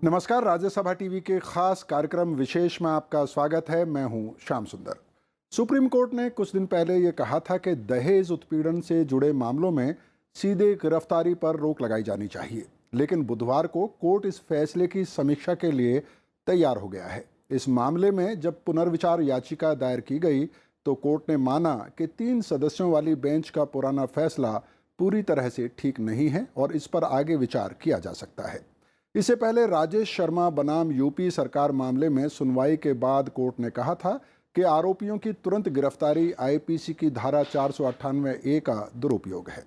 नमस्कार, राज्यसभा टीवी के खास कार्यक्रम विशेष में आपका स्वागत है। मैं हूं श्याम सुंदर। सुप्रीम कोर्ट ने कुछ दिन पहले ये कहा था कि दहेज उत्पीड़न से जुड़े मामलों में सीधे गिरफ्तारी पर रोक लगाई जानी चाहिए, लेकिन बुधवार को कोर्ट इस फैसले की समीक्षा के लिए तैयार हो गया है। इस मामले में जब पुनर्विचार याचिका दायर की गई तो कोर्ट ने माना कि 3 सदस्यों वाली बेंच का पुराना फैसला पूरी तरह से ठीक नहीं है और इस पर आगे विचार किया जा सकता है। इससे पहले राजेश शर्मा बनाम यूपी सरकार मामले में सुनवाई के बाद कोर्ट ने कहा था कि आरोपियों की तुरंत गिरफ्तारी आईपीसी की धारा 498A का दुरुपयोग है।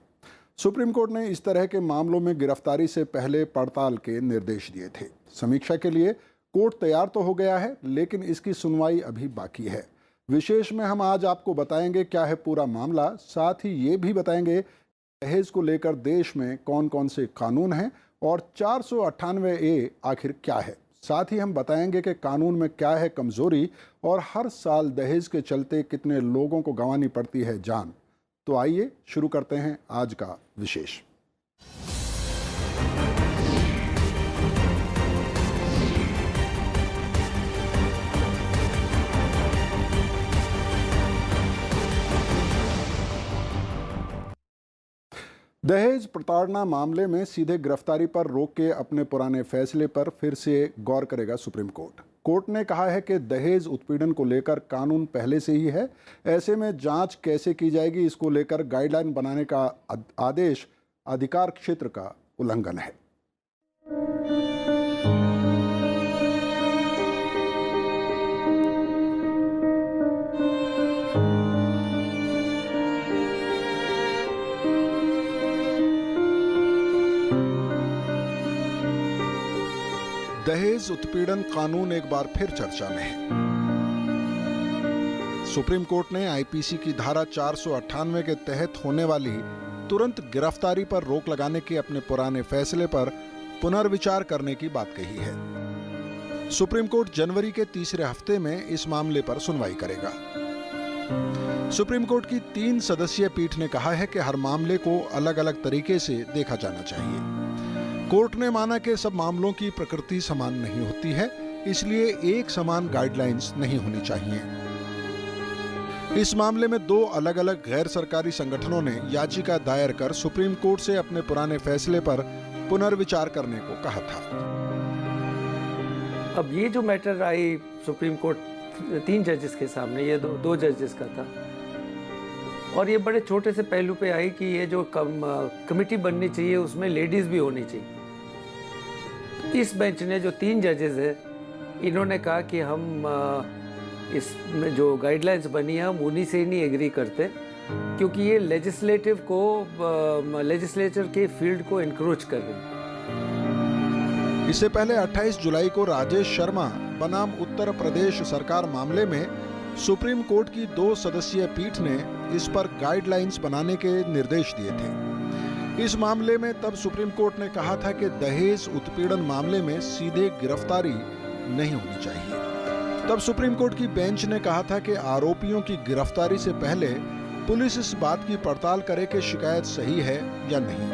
सुप्रीम कोर्ट ने इस तरह के मामलों में गिरफ्तारी से पहले पड़ताल के निर्देश दिए थे। समीक्षा के लिए कोर्ट तैयार तो हो गया है, लेकिन इसकी सुनवाई अभी बाकी है। विशेष में हम आज आपको बताएंगे क्या है पूरा मामला, साथ ही ये भी बताएंगे दहेज को लेकर देश में कौन कौन से कानून हैं और 498A आखिर क्या है। साथ ही हम बताएंगे कि कानून में क्या है कमजोरी और हर साल दहेज के चलते कितने लोगों को गंवानी पड़ती है जान। तो आइए शुरू करते हैं आज का विशेष। दहेज प्रताड़ना मामले में सीधे गिरफ्तारी पर रोक के अपने पुराने फैसले पर फिर से गौर करेगा सुप्रीम कोर्ट। कोर्ट ने कहा है कि दहेज उत्पीड़न को लेकर कानून पहले से ही है, ऐसे में जांच कैसे की जाएगी इसको लेकर गाइडलाइन बनाने का आदेश अधिकार क्षेत्र का उल्लंघन है। दहेज उत्पीड़न कानून एक बार फिर चर्चा में है। सुप्रीम कोर्ट ने आईपीसी की धारा 498 के तहत होने वाली तुरंत गिरफ्तारी पर रोक लगाने के अपने पुराने फैसले पर पुनर्विचार करने की बात कही है। सुप्रीम कोर्ट जनवरी के तीसरे हफ्ते में इस मामले पर सुनवाई करेगा। सुप्रीम कोर्ट की 3 सदस्यीय पीठ ने कहा है कि हर मामले को अलग अलग तरीके से देखा जाना चाहिए। कोर्ट ने माना कि सब मामलों की प्रकृति समान नहीं होती है, इसलिए एक समान गाइडलाइंस नहीं होनी चाहिए। इस मामले में 2 अलग अलग गैर सरकारी संगठनों ने याचिका दायर कर सुप्रीम कोर्ट से अपने पुराने फैसले पर पुनर्विचार करने को कहा था। अब ये जो मैटर आई सुप्रीम कोर्ट 3 जजेस के सामने, ये 2 जजेस का था और ये बड़े छोटे से पहलू पे आई कि ये जो कमिटी बननी चाहिए उसमें लेडीज भी होनी चाहिए। इस बेंच ने जो 3 जजेस है, इन्होंने कहा कि हम इसमें जो गाइडलाइंस बनी है हम उन्हीं से ही नहीं एग्री करते, क्योंकि ये लेजिस्लेचर के फील्ड को इंक्रोच कर रही है। इससे पहले 28 जुलाई को राजेश शर्मा बनाम उत्तर प्रदेश सरकार मामले में सुप्रीम कोर्ट की 2 सदस्यीय पीठ ने इस पर गाइडलाइंस बनाने के निर्देश दिए थे। इस मामले में तब सुप्रीम कोर्ट ने कहा था कि दहेज उत्पीड़न मामले में सीधे गिरफ्तारी नहीं होनी चाहिए। तब सुप्रीम कोर्ट की बेंच ने कहा था कि आरोपियों की गिरफ्तारी से पहले पुलिस इस बात की पड़ताल करे कि शिकायत सही है या नहीं।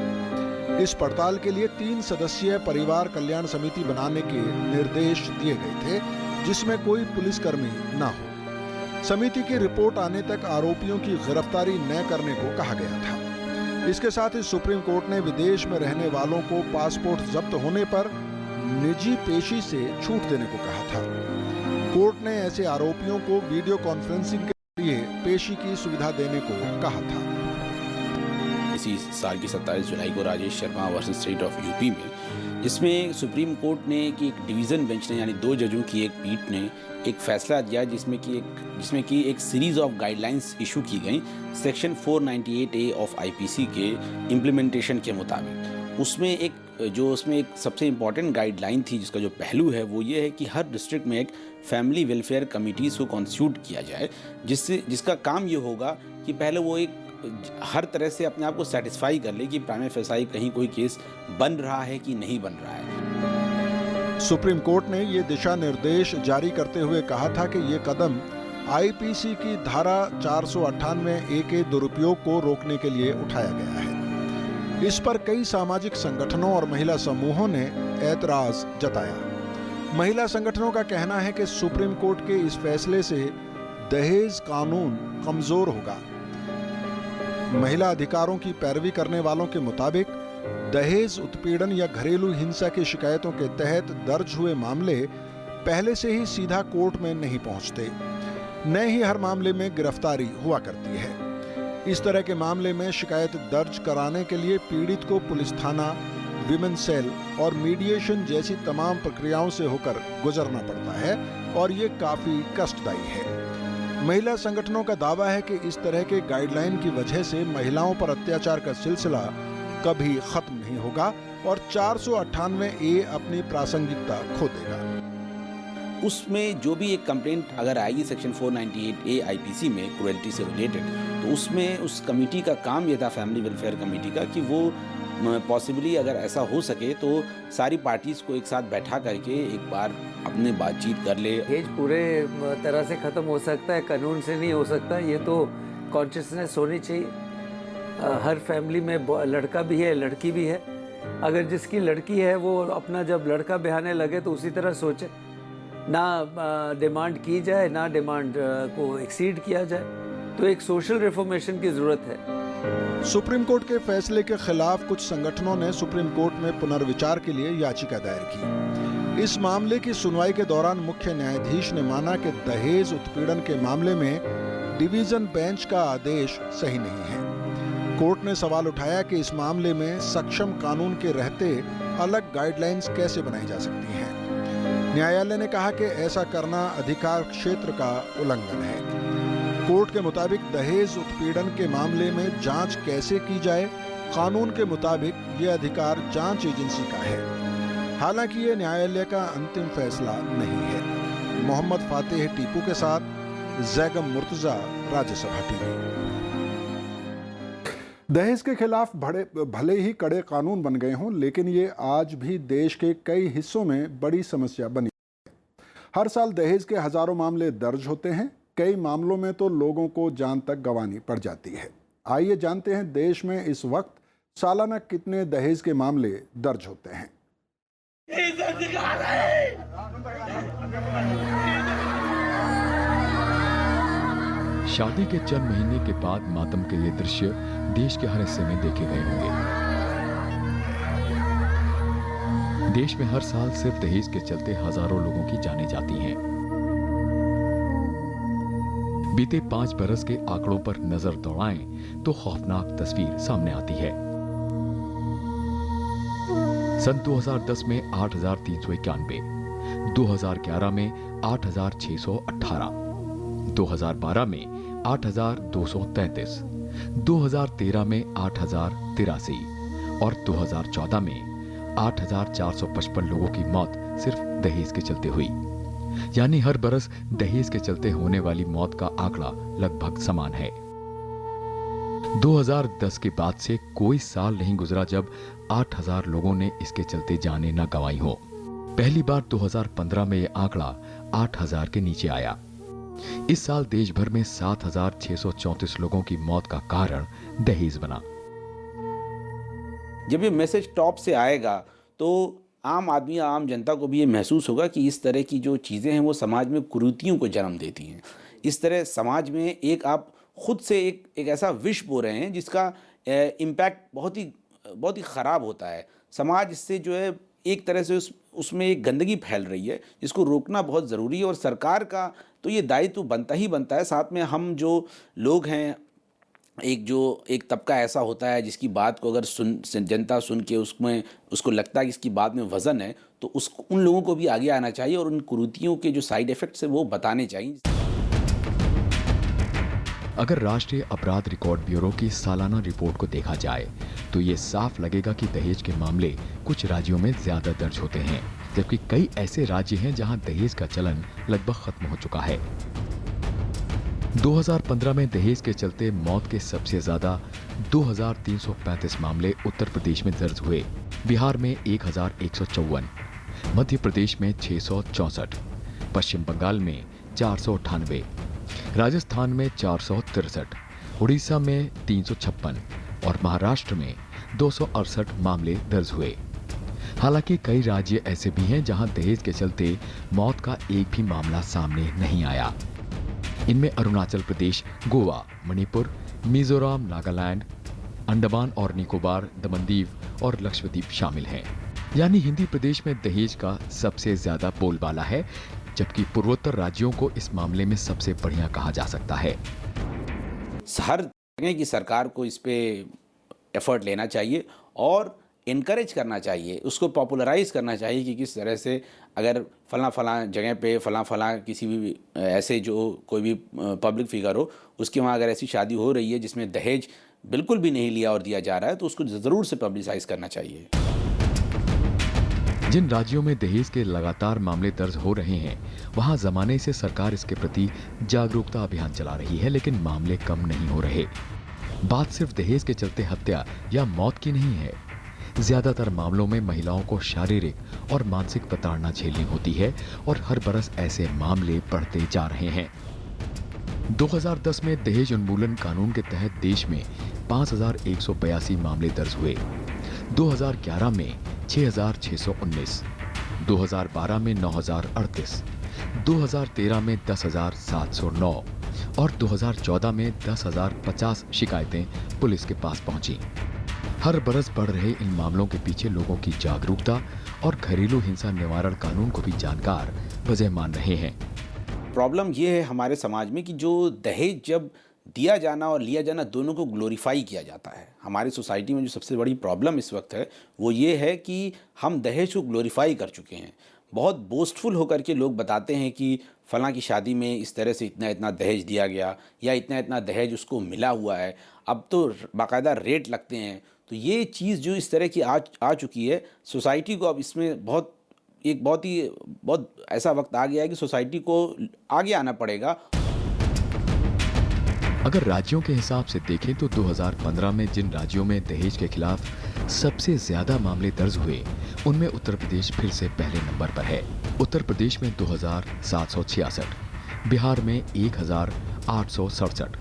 इस पड़ताल के लिए 3 सदस्यीय परिवार कल्याण समिति बनाने के निर्देश दिए गए थे, जिसमें कोई पुलिसकर्मी न हो। समिति की रिपोर्ट आने तक आरोपियों की गिरफ्तारी न करने को कहा गया था। इसके साथ ही सुप्रीम कोर्ट ने विदेश में रहने वालों को पासपोर्ट जब्त होने पर निजी पेशी से छूट देने को कहा था। कोर्ट ने ऐसे आरोपियों को वीडियो कॉन्फ्रेंसिंग के जरिए पेशी की सुविधा देने को कहा था। इसी साल की 27 जुलाई को Rajesh Sharma versus state of UP में, जिसमें सुप्रीम कोर्ट ने कि एक डिवीज़न बेंच ने यानी 2 जजों की एक पीठ ने एक फैसला दिया जिसमें कि एक सीरीज ऑफ गाइडलाइंस इशू की गई सेक्शन 498A ऑफ आईपीसी के इम्प्लीमेंटेशन के मुताबिक। उसमें एक सबसे इम्पॉर्टेंट गाइडलाइन थी, जिसका जो पहलू है वो ये है कि हर डिस्ट्रिक्ट में एक फैमिली वेलफेयर कमिटीज़ को कॉन्स्टिट्यूट किया जाए, जिसका काम ये होगा कि पहले वो एक हर तरह से अपने आप को सेटिस्फाई कर ले कि प्राइमा फेसाई कहीं कोई केस बन रहा है कि नहीं बन रहा है। सुप्रीम कोर्ट ने ये दिशा निर्देश जारी करते हुए कहा था कि ये कदम आईपीसी की धारा 498A के दुरुपयोग को रोकने के लिए उठाया गया है। इस पर कई सामाजिक संगठनों और महिला समूहों ने ऐतराज जताया। महिला संगठनों का कहना है कि सुप्रीम कोर्ट के इस फैसले से दहेज कानून कमजोर होगा। महिला अधिकारों की पैरवी करने वालों के मुताबिक दहेज उत्पीड़न या घरेलू हिंसा की शिकायतों के तहत दर्ज हुए मामले पहले से ही सीधा कोर्ट में नहीं पहुंचते, न ही हर मामले में गिरफ्तारी हुआ करती है। इस तरह के मामले में शिकायत दर्ज कराने के लिए पीड़ित को पुलिस थाना, विमेन सेल और मीडिएशन जैसी तमाम प्रक्रियाओं से होकर गुजरना पड़ता है और ये काफी कष्टदायी है। महिला संगठनों का दावा है कि इस तरह के गाइडलाइन की वजह से महिलाओं पर अत्याचार का सिलसिला कभी खत्म नहीं होगा और 498A अपनी प्रासंगिकता खो देगा। उसमें जो भी एक कंप्लेंट अगर आएगी सेक्शन 498A आईपीसी में क्रुएल्टी से रिलेटेड, तो उसमें उस कमेटी का काम ये था, फैमिली वेलफेयर कमेटी का, कि वो पॉसिबली अगर ऐसा हो सके तो सारी पार्टीज़ को एक साथ बैठा करके एक बार अपने बातचीत कर ले। दहेज पूरे तरह से ख़त्म हो सकता है, कानून से नहीं हो सकता। ये तो कॉन्शियसनेस होनी चाहिए। हर फैमिली में लड़का भी है, लड़की भी है। अगर जिसकी लड़की है वो अपना जब लड़का ब्याहने लगे तो उसी तरह सोचे, ना डिमांड की जाए ना डिमांड को एक्सीड किया जाए। तो एक सोशल रिफॉर्मेशन की ज़रूरत है। सुप्रीम कोर्ट के फैसले के खिलाफ कुछ संगठनों ने सुप्रीम कोर्ट में पुनर्विचार के लिए याचिका दायर की। इस मामले की सुनवाई के दौरान मुख्य न्यायाधीश ने माना कि दहेज उत्पीड़न के मामले में डिवीजन बेंच का आदेश सही नहीं है। कोर्ट ने सवाल उठाया कि इस मामले में सक्षम कानून के रहते अलग गाइडलाइंस कैसे बनाई जा सकती हैं। न्यायालय ने कहा कि ऐसा करना अधिकार क्षेत्र का उल्लंघन है। कोर्ट के मुताबिक दहेज उत्पीड़न के मामले में जांच कैसे की जाए, कानून के मुताबिक ये अधिकार जांच एजेंसी का है। हालांकि ये न्यायालय का अंतिम फैसला नहीं है। मोहम्मद फातेह टीपू के साथ जैगम मुर्तजा, राज्यसभा टीवी। दहेज के खिलाफ भले ही कड़े कानून बन गए हों, लेकिन ये आज भी देश के कई हिस्सों में बड़ी समस्या बनी है। हर साल दहेज के हजारों मामले दर्ज होते हैं। कई मामलों में तो लोगों को जान तक गंवानी पड़ जाती है। आइए जानते हैं देश में इस वक्त सालाना कितने दहेज के मामले दर्ज होते हैं। शादी के चंद महीने के बाद मातम के ये दृश्य देश के हर हिस्से में देखे गए होंगे। देश में हर साल सिर्फ दहेज के चलते हजारों लोगों की जानें जाती हैं। बीते 5 बरस के आंकड़ों पर नजर दौड़ाएं तो खौफनाक तस्वीर सामने आती है। सन 2010 में 8,391, 2011 में 8,618, 2012 में 8,233, 2013 में 8,083 और 2014 में 8,455 लोगों की मौत सिर्फ दहेज के चलते हुई। यानी हर बरस दहेज के चलते होने वाली मौत का आंकड़ा लगभग समान है। 2010 के बाद से कोई साल नहीं गुजरा जब 8,000 लोगों ने इसके चलते जानें न गंवाई हो। पहली बार 2015 में यह आंकड़ा 8,000 के नीचे आया। इस साल देश भर में 7,634 लोगों की मौत का कारण दहेज बना। जब ये मैसेज टॉप से आएगा तो आम आदमी, आम जनता को भी ये महसूस होगा कि इस तरह की जो चीज़ें हैं वो समाज में कुरीतियों को जन्म देती हैं। इस तरह समाज में एक आप खुद से एक ऐसा विष बो रहे हैं जिसका इम्पैक्ट बहुत ही ख़राब होता है। समाज इससे जो है एक तरह से उसमें एक गंदगी फैल रही है, जिसको रोकना बहुत ज़रूरी है और सरकार का तो ये दायित्व बनता ही बनता है। साथ में हम जो लोग हैं, एक तबका ऐसा होता है जिसकी बात को अगर जनता सुन के उसको लगता है कि इसकी बात में वज़न है, तो उन लोगों को भी आगे आना चाहिए और उन कुरीतियों के जो साइड इफ़ेक्ट्स हैं वो बताने चाहिए। अगर राष्ट्रीय अपराध रिकॉर्ड ब्यूरो की सालाना रिपोर्ट को देखा जाए तो ये साफ लगेगा कि दहेज के मामले कुछ राज्यों में ज्यादा दर्ज होते हैं, जबकि कई ऐसे राज्य हैं जहां दहेज का चलन लगभग खत्म हो चुका है। 2015 में दहेज के चलते मौत के सबसे ज्यादा 2,335 मामले उत्तर प्रदेश में दर्ज हुए, बिहार में 1,154, मध्य प्रदेश में 664, पश्चिम बंगाल में 498, राजस्थान में 463, उड़ीसा में 356 और महाराष्ट्र में 268 मामले दर्ज हुए। हालांकि कई राज्य ऐसे भी हैं जहां दहेज के चलते मौत का एक भी मामला सामने नहीं आया। इनमें अरुणाचल प्रदेश, गोवा, मणिपुर, मिजोरम, नागालैंड, अंडमान और निकोबार, दमनदीव और लक्षद्वीप शामिल हैं। यानी हिंदी प्रदेश में दहेज का सबसे ज्यादा बोलबाला है, जबकि पूर्वोत्तर राज्यों को इस मामले में सबसे बढ़िया कहा जा सकता है। हर जगह की सरकार को इस पे एफर्ट लेना चाहिए और इनकरेज करना चाहिए, उसको पॉपुलराइज करना चाहिए कि किस तरह से अगर फलां जगह पे फलां किसी भी ऐसे जो कोई भी पब्लिक फिगर हो, उसके वहाँ अगर ऐसी शादी हो रही है जिसमें दहेज बिल्कुल भी नहीं लिया और दिया जा रहा है, तो उसको ज़रूर से पब्लिसाइज करना चाहिए। जिन राज्यों में दहेज के लगातार मामले दर्ज हो रहे हैं, वहां जमाने से सरकार इसके प्रति जागरूकता अभियान चला रही है, लेकिन मामले कम नहीं हो रहे। बात सिर्फ दहेज के चलते हत्या या मौत की नहीं है। ज्यादातर मामलों में महिलाओं को शारीरिक और मानसिक प्रताड़ना झेलनी होती है और हर बरस ऐसे मामले बढ़ते जा रहे हैं। 2010 में दहेज उन्मूलन कानून के तहत देश में 5,182 मामले दर्ज हुए। 2011 में 6,619, 2012 में 9,038, 2013 में 10,709 और 2014 में 10,050 शिकायतें पुलिस के पास पहुंची। हर बरस बढ़ रहे इन मामलों के पीछे लोगों की जागरूकता और घरेलू हिंसा निवारण कानून को भी जानकार वजह मान रहे हैं। प्रॉब्लम ये है हमारे समाज में कि जो दहेज जब दिया जाना और लिया जाना दोनों को ग्लोरीफाई किया जाता है। हमारी सोसाइटी में जो सबसे बड़ी प्रॉब्लम इस वक्त है वो ये है कि हम दहेज को ग्लोरीफाई कर चुके हैं। बहुत बोस्टफुल होकर के लोग बताते हैं कि फलां की शादी में इस तरह से इतना इतना दहेज दिया गया या इतना इतना दहेज उसको मिला हुआ है। अब तो बाकायदा रेट लगते हैं। तो ये चीज़ जो इस तरह की आ चुकी है, सोसाइटी को अब इसमें बहुत ऐसा वक्त आ गया है कि सोसाइटी को आगे आना पड़ेगा। अगर राज्यों के हिसाब से देखें तो 2015 में जिन राज्यों में दहेज के खिलाफ सबसे ज्यादा मामले दर्ज हुए, उनमें उत्तर प्रदेश फिर से पहले नंबर पर है। उत्तर प्रदेश में 2,766, बिहार में 1,867,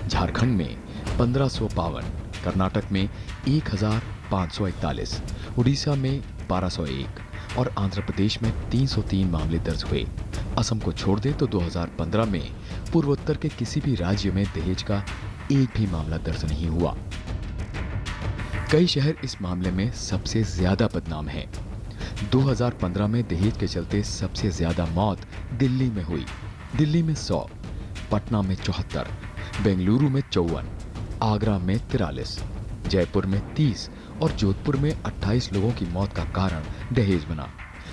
झारखंड में 1,552, कर्नाटक में 1,541, उड़ीसा में 1,201 और आंध्र प्रदेश में 303 मामले दर्ज हुए। असम को छोड़ दें तो 2015 में पूर्वोत्तर के किसी भी राज्य में दहेज का एक भी मामला दर्ज नहीं हुआ। कई शहर इस मामले में सबसे ज्यादा बदनाम हैं। 2015 में दहेज के चलते सबसे ज्यादा मौत दिल्ली में हुई। दिल्ली में 100, पटना में 74, बेंगलुरु में 54, आगरा में 43, जयपुर में 30 और जोधपुर में 28 लोगों की मौत का कारण दहेज बना।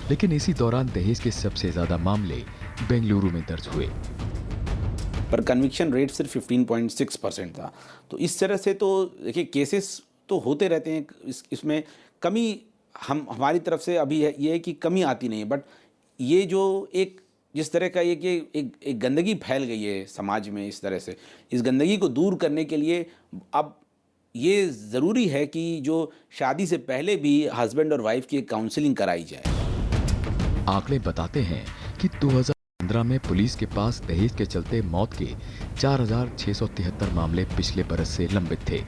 लेकिन इसी दौरान दहेज के सबसे ज्यादा मामले बेंगलुरु में दर्ज हुए। पर कन्विक्शन रेट सिर्फ 15.6% था। तो इस तरह से तो देखिए केसेस तो होते रहते हैं, इसमें कमी हमारी तरफ से अभी ये है कि कमी आती नहीं है। बट ये जो जिस तरह का एक गंदगी फैल गई है समाज में, इस तरह से इस गंदगी को दूर करने के लिए अब ये ज़रूरी है कि जो शादी से पहले भी हस्बैंड और वाइफ की काउंसलिंग कराई जाए। आंकड़े बताते हैं कि 2015 में पुलिस के पास दहेज के चलते मौत के 4,673 मामले पिछले बरस से लंबित थे।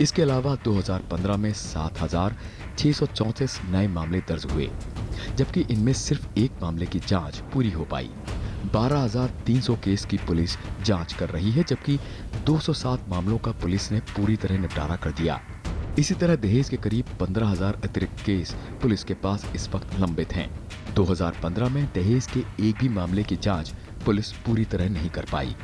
इसके अलावा 2015 में 7,634 नए मामले दर्ज हुए, जबकि इनमें सिर्फ एक मामले की जांच पूरी हो पाई। 12,300 केस की पुलिस जांच कर रही है, जबकि 207 मामलों का पुलिस ने पूरी तरह निपटारा कर दिया। इसी तरह दहेज के करीब 15,000 अतिरिक्त केस पुलिस के पास इस वक्त लंबित हैं। 2015 में दहेज के एक भी मामले की जांच पुलिस पूरी तरह नहीं कर पाई।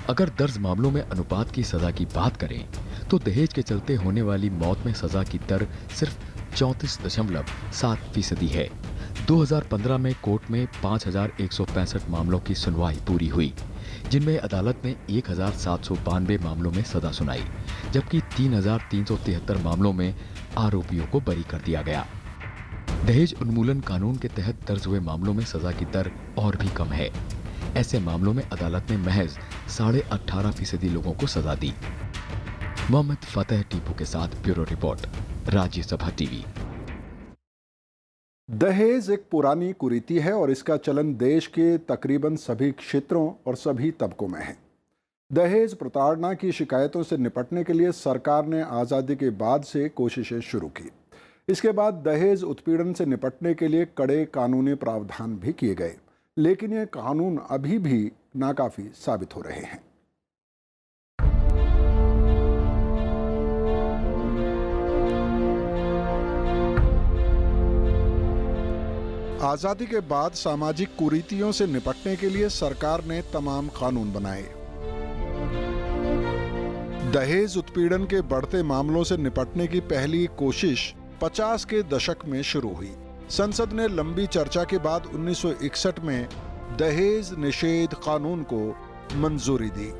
अगर दर्ज मामलों में अनुपात की सजा की बात करें तो दहेज के चलते होने वाली मौत में सजा की दर सिर्फ 34.7% है। 2015 में कोर्ट में 5,165 मामलों की सुनवाई पूरी हुई, जिनमें अदालत ने 1,792 मामलों में सजा सुनाई, जबकि 3,373 मामलों में आरोपियों को बरी कर दिया गया। दहेज उन्मूलन कानून के तहत दर्ज हुए मामलों में सजा की दर और भी कम है। ऐसे मामलों में अदालत ने महज 18.5% लोगों को सजा दी। मोहम्मद फतेह टीपू के साथ ब्यूरो रिपोर्ट, राज्यसभा टीवी। दहेज एक पुरानी कुरीति है और इसका चलन देश के तकरीबन सभी क्षेत्रों और सभी तबकों में है। दहेज प्रताड़ना की शिकायतों से निपटने के लिए सरकार ने आज़ादी के बाद से कोशिशें शुरू की। इसके बाद दहेज उत्पीड़न से निपटने के लिए कड़े कानूनी प्रावधान भी किए गए, लेकिन ये कानून अभी भी नाकाफी साबित हो रहे हैं। आजादी के बाद सामाजिक कुरीतियों से निपटने के लिए सरकार ने तमाम कानून बनाए। दहेज उत्पीड़न के बढ़ते मामलों से निपटने की पहली कोशिश 50 के दशक में शुरू हुई। संसद ने लंबी चर्चा के बाद 1961 में दहेज निषेध कानून को मंजूरी दी।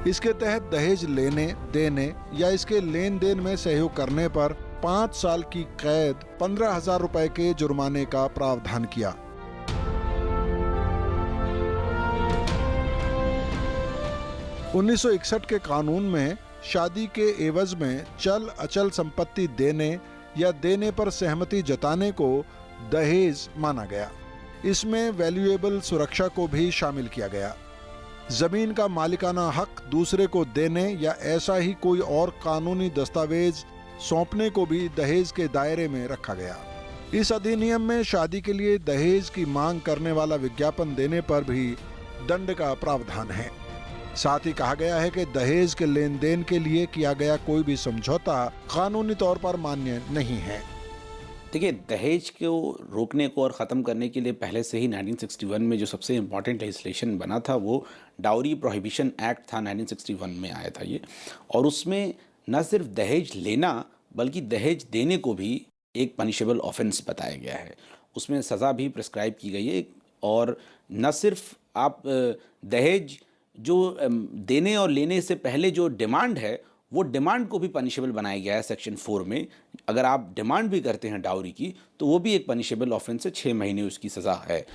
इसके तहत दहेज लेने, देने या इसके लेन देन में सहयोग करने पर 5 साल की कैद, 15,000 रुपए के जुर्माने का प्रावधान किया। (1961) के कानून में शादी के एवज में चल अचल संपत्ति देने या देने पर सहमति जताने को दहेज माना गया। इसमें वैल्यूएबल सुरक्षा को भी शामिल किया गया। जमीन का मालिकाना हक दूसरे को देने या ऐसा ही कोई और कानूनी दस्तावेज सौंपने को भी दहेज के दायरे में रखा गया। इस अधिनियम में शादी के लिए दहेज की मांग करने वाला विज्ञापन देने पर भी दंड का प्रावधान है। साथ ही कहा गया है कि दहेज के लेन देन के लिए किया गया कोई भी समझौता कानूनी तौर पर मान्य नहीं है। देखिए, दहेज को रोकने को और ख़त्म करने के लिए पहले से ही 1961 में जो सबसे इम्पॉर्टेंट लेजिस्लेशन बना था वो डाउरी प्रोहिबिशन एक्ट था। 1961 में आया था ये, और उसमें न सिर्फ दहेज लेना बल्कि दहेज देने को भी एक पनिशेबल ऑफेंस बताया गया है। उसमें सज़ा भी प्रिस्क्राइब की गई है, और न सिर्फ आप दहेज जो देने और लेने से पहले जो डिमांड है वो डिमांड को भी पनिशेबल बनाया गया है सेक्शन 4 में। अगर आप डिमांड भी करते हैं डाउरी की तो वो भी एक पनिशेबल ऑफेंस है, 6 महीने उसकी सज़ा है।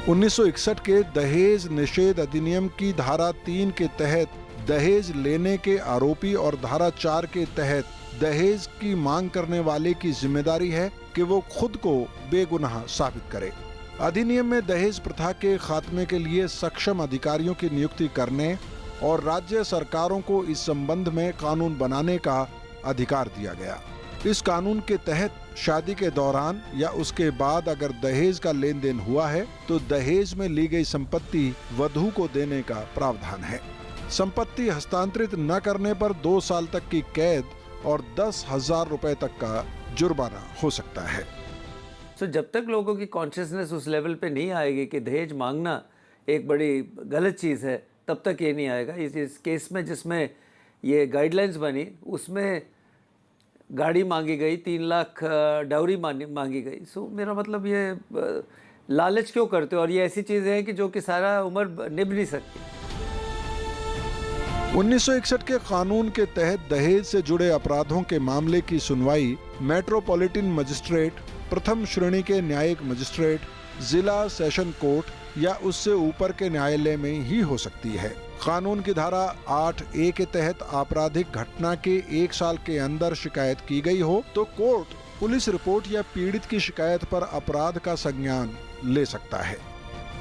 1961 के दहेज निषेध अधिनियम की धारा 3 के तहत दहेज लेने के आरोपी और धारा 4 के तहत दहेज की मांग करने वाले की जिम्मेदारी है कि वो खुद को बेगुनाह साबित करे। अधिनियम में दहेज प्रथा के खात्मे के लिए सक्षम अधिकारियों की नियुक्ति करने और राज्य सरकारों को इस संबंध में कानून बनाने का अधिकार दिया गया। इस कानून के तहत शादी के दौरान या उसके बाद अगर दहेज का लेन देन हुआ है तो दहेज में ली गई संपत्ति वधू को देने का प्रावधान है। संपत्ति हस्तांतरित न करने पर 2 साल तक की कैद और 10,000 रुपए तक का जुर्माना हो सकता है। तो जब तक लोगों की कॉन्शियसनेस उस लेवल पे नहीं आएगी कि दहेज मांगना एक बड़ी गलत चीज़ है, तब तक ये नहीं आएगा। इस केस में जिसमें ये गाइडलाइंस बनी उसमें गाड़ी मांगी गई, 3 लाख डाउरी मांगी गई। सो मेरा मतलब ये लालच क्यों करते हो, और ये ऐसी चीज़ें हैं कि जो कि सारा उम्र निभ नहीं सकती। 1961 के कानून के तहत दहेज से जुड़े अपराधों के मामले की सुनवाई मेट्रोपॉलिटन मजिस्ट्रेट, प्रथम श्रेणी के न्यायिक मजिस्ट्रेट, जिला सेशन कोर्ट या उससे ऊपर के न्यायालय में ही हो सकती है। कानून की धारा 8A के तहत आपराधिक घटना के 1 साल के अंदर शिकायत की गई हो तो कोर्ट पुलिस रिपोर्ट या पीड़ित की शिकायत पर अपराध का संज्ञान ले सकता है।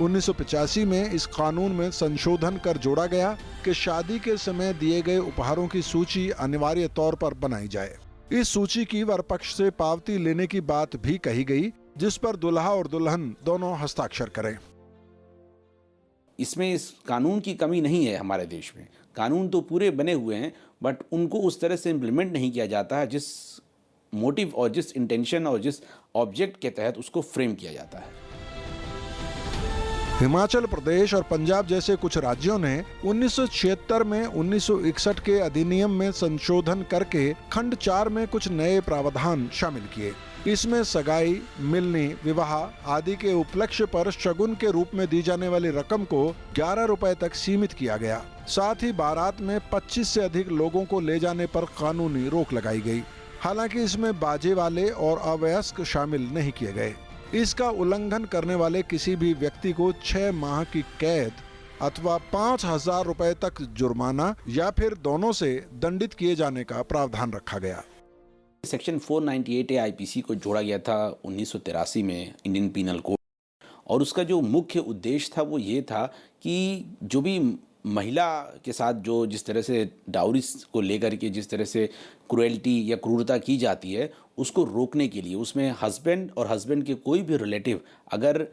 1985 में इस कानून में संशोधन कर जोड़ा गया कि शादी के समय दिए गए उपहारों की सूची अनिवार्य तौर पर बनाई जाए। इस सूची की वर पक्ष से पावती लेने की बात भी कही गई, जिस पर दुल्हा और दुल्हन दोनों हस्ताक्षर करें। इसमें इस कानून की कमी नहीं है। हमारे देश में कानून तो पूरे बने हुए हैं, बट उनको उस तरह से इम्प्लीमेंट नहीं किया जाता है जिस मोटिव और जिस इंटेंशन और जिस ऑब्जेक्ट के तहत उसको फ्रेम किया जाता है। हिमाचल प्रदेश और पंजाब जैसे कुछ राज्यों ने 1976 में 1961 के अधिनियम में संशोधन करके खंड 4 में कुछ नए प्रावधान शामिल किए। इसमें सगाई, मिलनी, विवाह आदि के उपलक्ष्य पर शगुन के रूप में दी जाने वाली रकम को 11 रुपए तक सीमित किया गया। साथ ही बारात में 25 से अधिक लोगों को ले जाने पर कानूनी रोक लगाई गई। हालांकि इसमें बाजे वाले और अवयस्क शामिल नहीं किए गए। इसका उल्लंघन करने वाले किसी भी व्यक्ति को 6 माह की कैद अथवा 5,000 रुपए तक जुर्माना या फिर दोनों से दंडित किए जाने का प्रावधान रखा गया। सेक्शन 498A आईपीसी को जोड़ा गया था 1983 में इंडियन पीनल कोड, और उसका जो मुख्य उद्देश्य था वो ये था कि जो भी महिला के साथ जो जिस तरह से डाउरी को लेकर के जिस तरह से क्रुएल्टी या क्रूरता की जाती है, उसको रोकने के लिए उसमें हस्बैंड और हस्बैंड के कोई भी रिलेटिव अगर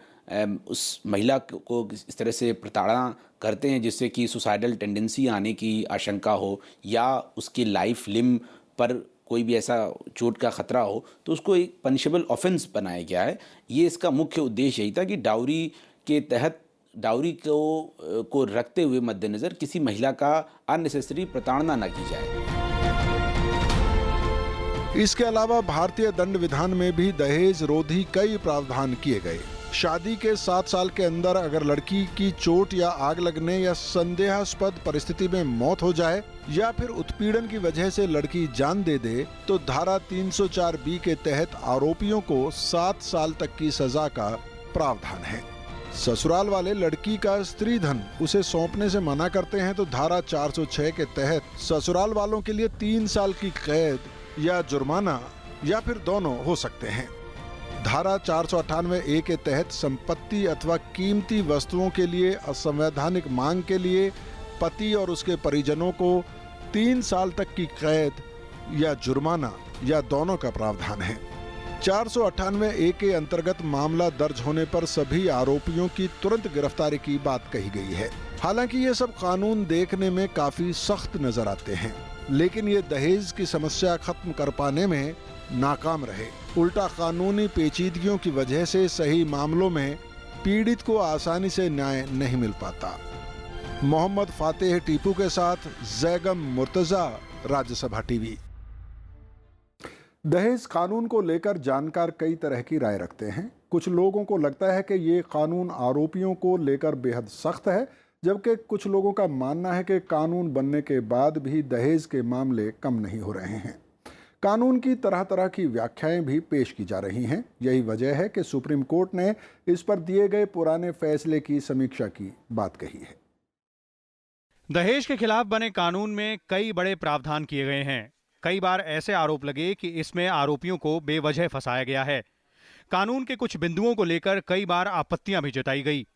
उस महिला को इस तरह से प्रताड़ना करते हैं जिससे कि सुसाइडल टेंडेंसी आने की आशंका हो या उसकी लाइफ लिम पर कोई भी ऐसा चोट का खतरा हो, तो उसको एक पनिशेबल ऑफेंस बनाया गया है। ये इसका मुख्य उद्देश्य यही था कि डाउरी के तहत डाउरी को रखते हुए मद्देनज़र किसी महिला का अननेसेसरी प्रताड़ना न की जाए। इसके अलावा भारतीय दंड विधान में भी दहेज रोधी कई प्रावधान किए गए। शादी के 7 साल के अंदर अगर लड़की की चोट या आग लगने या संदेहास्पद परिस्थिति में मौत हो जाए या फिर उत्पीड़न की वजह से लड़की जान दे दे, तो धारा 304B के तहत आरोपियों को 7 साल तक की सजा का प्रावधान है। ससुराल वाले लड़की का स्त्री धन उसे सौंपने से मना करते हैं तो धारा 406 के तहत ससुराल वालों के लिए 3 साल की कैद या जुर्माना या फिर दोनों हो सकते हैं। धारा 498A के तहत संपत्ति अथवा कीमती वस्तुओं के लिए असंवैधानिक मांग के लिए पति और उसके परिजनों को 3 साल तक की कैद या जुर्माना या दोनों का प्रावधान है। 498A के अंतर्गत मामला दर्ज होने पर सभी आरोपियों की तुरंत गिरफ्तारी की बात कही गई है। हालांकि ये सब कानून देखने में काफी सख्त नजर आते हैं, लेकिन ये दहेज की समस्या खत्म कर पाने में नाकाम रहे। उल्टा कानूनी पेचीदगियों की वजह से सही मामलों में पीड़ित को आसानी से न्याय नहीं मिल पाता। मोहम्मद फातेह टीपू के साथ जैगम मुर्तजा, राज्यसभा टीवी। दहेज कानून को लेकर जानकार कई तरह की राय रखते हैं। कुछ लोगों को लगता है कि ये कानून आरोपियों को लेकर बेहद सख्त है, जबकि कुछ लोगों का मानना है कि कानून बनने के बाद भी दहेज के मामले कम नहीं हो रहे हैं। कानून की तरह तरह की व्याख्याएं भी पेश की जा रही हैं। यही वजह है कि सुप्रीम कोर्ट ने इस पर दिए गए पुराने फैसले की समीक्षा की बात कही है। दहेज के खिलाफ बने कानून में कई बड़े प्रावधान किए गए हैं। कई बार ऐसे आरोप लगे कि इसमें आरोपियों को बेवजह फंसाया गया है। कानून के कुछ बिंदुओं को लेकर कई बार आपत्तियां भी जताई गई।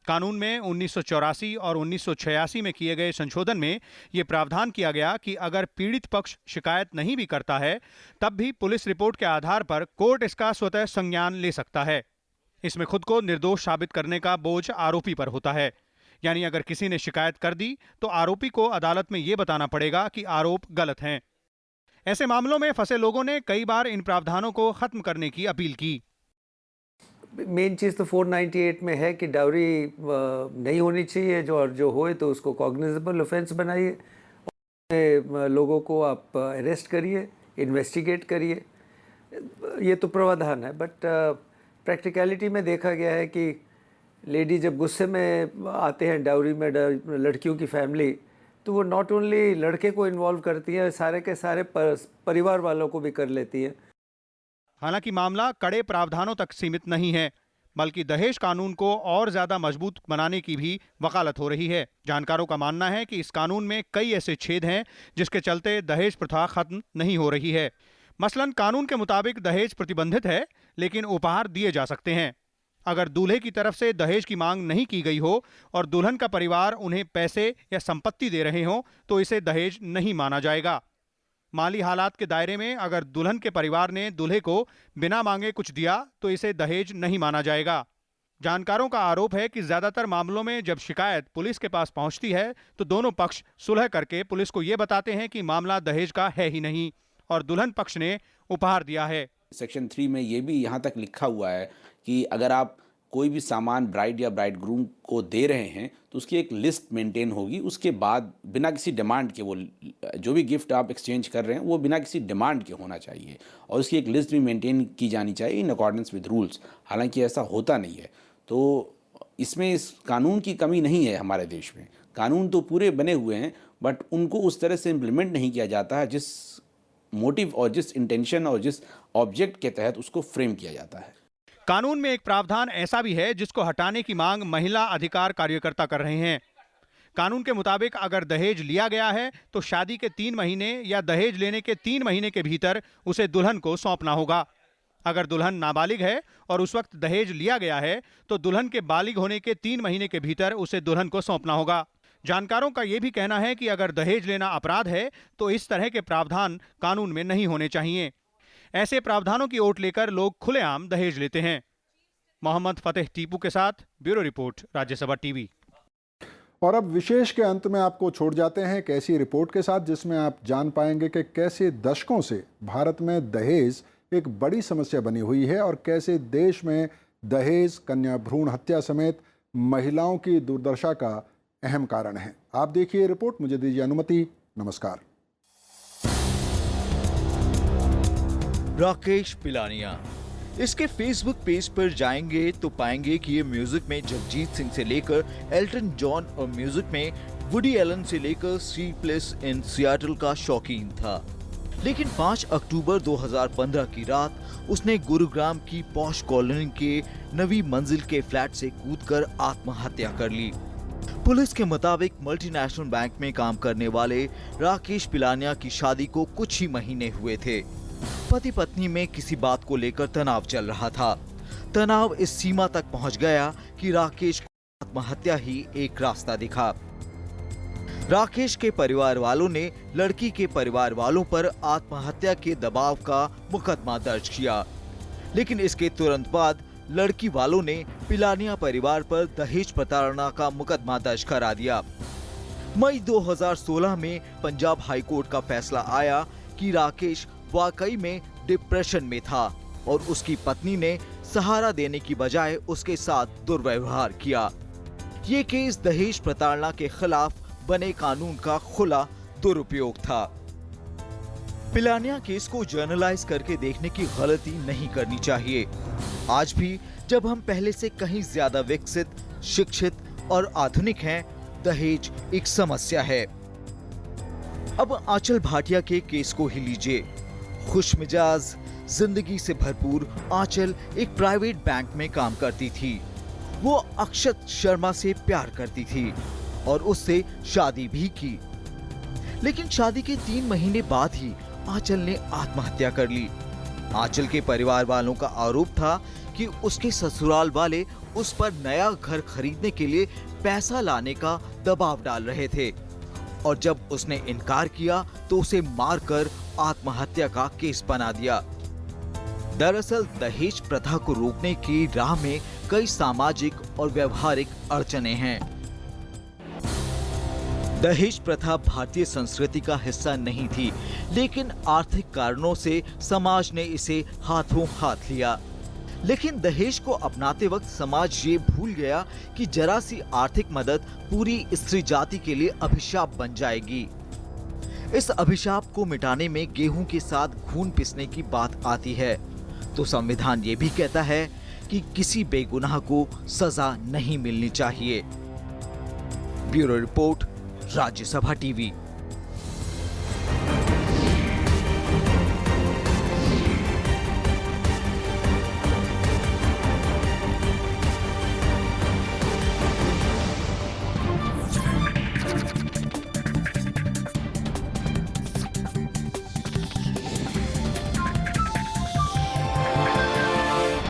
कानून में 1984 और 1986 में किए गए संशोधन में ये प्रावधान किया गया कि अगर पीड़ित पक्ष शिकायत नहीं भी करता है, तब भी पुलिस रिपोर्ट के आधार पर कोर्ट इसका स्वतः संज्ञान ले सकता है। इसमें खुद को निर्दोष साबित करने का बोझ आरोपी पर होता है। यानी अगर किसी ने शिकायत कर दी तो आरोपी को अदालत में ये बताना पड़ेगा कि आरोप गलत हैं। ऐसे मामलों में फंसे लोगों ने कई बार इन प्रावधानों को खत्म करने की अपील की। मेन चीज़ तो 498 में है कि डाउरी नहीं होनी चाहिए, जो होए तो उसको कॉग्निजेबल ऑफेंस बनाइए, लोगों को आप अरेस्ट करिए, इन्वेस्टिगेट करिए। ये तो प्रावधान है, बट प्रैक्टिकलिटी में देखा गया है कि लेडी जब गुस्से में आते हैं डाउरी में लड़कियों की फैमिली, तो वो नॉट ओनली लड़के को इन्वॉल्व करती है, सारे के सारे परिवार वालों को भी कर लेती है। हालांकि मामला कड़े प्रावधानों तक सीमित नहीं है, बल्कि दहेज कानून को और ज्यादा मजबूत बनाने की भी वकालत हो रही है। जानकारों का मानना है कि इस कानून में कई ऐसे छेद हैं जिसके चलते दहेज प्रथा खत्म नहीं हो रही है। मसलन कानून के मुताबिक दहेज प्रतिबंधित है, लेकिन उपहार दिए जा सकते हैं। अगर दूल्हे की तरफ से दहेज की मांग नहीं की गई हो और दुल्हन का परिवार उन्हें पैसे या संपत्ति दे रहे हो, तो इसे दहेज नहीं माना जाएगा। माली हालात के दायरे में अगर दुल्हन के परिवार ने दूल्हे को बिना मांगे कुछ दिया तो इसे दहेज नहीं माना जाएगा। जानकारों का आरोप है कि ज्यादातर मामलों में जब शिकायत पुलिस के पास पहुंचती है तो दोनों पक्ष सुलह करके पुलिस को यह बताते हैं कि मामला दहेज का है ही नहीं और दुल्हन पक्ष ने उपहार दिया है। सेक्शन 3 में ये भी यहाँ तक लिखा हुआ है कि अगर आप कोई भी सामान ब्राइड या ब्राइड ग्रूम को दे रहे हैं तो उसकी एक लिस्ट मेंटेन होगी। उसके बाद बिना किसी डिमांड के, वो जो भी गिफ्ट आप एक्सचेंज कर रहे हैं वो बिना किसी डिमांड के होना चाहिए और उसकी एक लिस्ट भी मेंटेन की जानी चाहिए इन अकॉर्डेंस विद रूल्स। हालांकि ऐसा होता नहीं है, तो इसमें इस कानून की कमी नहीं है। हमारे देश में कानून तो पूरे बने हुए हैं, बट उनको उस तरह से इम्प्लीमेंट नहीं किया जाता है जिस मोटिव और जिस इंटेंशन और जिस ऑब्जेक्ट के तहत उसको फ्रेम किया जाता है। कानून में एक प्रावधान ऐसा भी है जिसको हटाने की मांग महिला अधिकार कार्यकर्ता कर रहे हैं। कानून के मुताबिक अगर दहेज लिया गया है तो शादी के 3 महीने या दहेज लेने के 3 महीने के भीतर उसे दुल्हन को सौंपना होगा। अगर दुल्हन नाबालिग है और उस वक्त दहेज लिया गया है तो दुल्हन के बालिग होने के 3 महीने के भीतर उसे दुल्हन को सौंपना होगा। जानकारों का यह भी कहना है कि अगर दहेज लेना अपराध है तो इस तरह के प्रावधान कानून में नहीं होने चाहिए। ऐसे प्रावधानों की ओट लेकर लोग खुलेआम दहेज लेते हैं। मोहम्मद फतेह टीपू के साथ ब्यूरो रिपोर्ट, राज्यसभा टीवी। और अब विशेष के अंत में आपको छोड़ जाते हैं एक ऐसी रिपोर्ट के साथ जिसमें आप जान पाएंगे कि कैसे दशकों से भारत में दहेज एक बड़ी समस्या बनी हुई है और कैसे देश में दहेज, कन्या भ्रूण हत्या समेत महिलाओं की दुर्दशा का अहम कारण है। आप देखिए रिपोर्ट, मुझे दीजिए अनुमति। नमस्कार। राकेश पिलानिया, इसके फेसबुक पेज पर जाएंगे तो पाएंगे कि ये म्यूजिक में जगजीत सिंह से लेकर एल्टन जॉन और म्यूजिक में वुडी एलन से लेकर स्लीपलेस इन सियाटल का शौकीन था। लेकिन 5 अक्टूबर 2015 की रात उसने गुरुग्राम की पॉश कॉलोनी के नवी मंजिल के फ्लैट से कूदकर आत्महत्या कर ली। पुलिस के मुताबिक मल्टीनेशनल बैंक में काम करने वाले राकेश पिलानिया की शादी को कुछ ही महीने हुए थे। पति पत्नी में किसी बात को लेकर तनाव चल रहा था। तनाव इस सीमा तक पहुंच गया कि राकेश को आत्महत्या ही एक रास्ता दिखा। राकेश के परिवार वालों ने लड़की के परिवार वालों पर आत्महत्या के दबाव का मुकदमा दर्ज किया, लेकिन इसके तुरंत बाद लड़की वालों ने पिलानिया परिवार पर दहेज प्रताड़ना का मुकदमा दर्ज करा दिया। मई 2016 में पंजाब हाई कोर्ट का फैसला आया कि राकेश वाकई में डिप्रेशन में था और उसकी पत्नी ने सहारा देने की बजाय उसके साथ दुर्व्यवहार किया। ये केस दहेज प्रताड़ना के खिलाफ बने कानून का खुला दुरुपयोग था। पिलानिया केस को जर्नलाइज करके देखने की गलती नहीं करनी चाहिए। आज भी जब हम पहले से कहीं ज्यादा विकसित, शिक्षित और आधुनिक हैं, दहेज एक समस्या है। अब आंचल भाटिया के केस को ही लीजिए। खुशमिजाज, जिंदगी से भरपूर आंचल एक प्राइवेट बैंक में काम करती थी। वो अक्षत शर्मा से प्यार करती थी और उससे शादी भी की। लेकिन शादी के 3 महीने बाद ही आंचल ने आत्महत्या कर ली। आंचल के परिवार वालों का आरोप था कि उसके ससुराल वाले उस पर नया घर खरीदने के लिए पैसा लाने का दबाव डाल रहे थे और जब उसने इनकार किया तो उसे मारकर आत्महत्या का केस बना दिया। दरअसल दहेज प्रथा को रोकने की राह में कई सामाजिक और व्यवहारिक अड़चनें हैं। दहेज प्रथा भारतीय संस्कृति का हिस्सा नहीं थी, लेकिन आर्थिक कारणों से समाज ने इसे हाथों हाथ लिया। लेकिन दहेज को अपनाते वक्त समाज ये भूल गया कि जरा सी आर्थिक मदद पूरी स्त्री जाति के लिए अभिशाप बन जाएगी। इस अभिशाप को मिटाने में गेहूं के साथ खून पिसने की बात आती है तो संविधान ये भी कहता है कि किसी बेगुनाह को सजा नहीं मिलनी चाहिए। Bureau report, Rajya Sabha TV.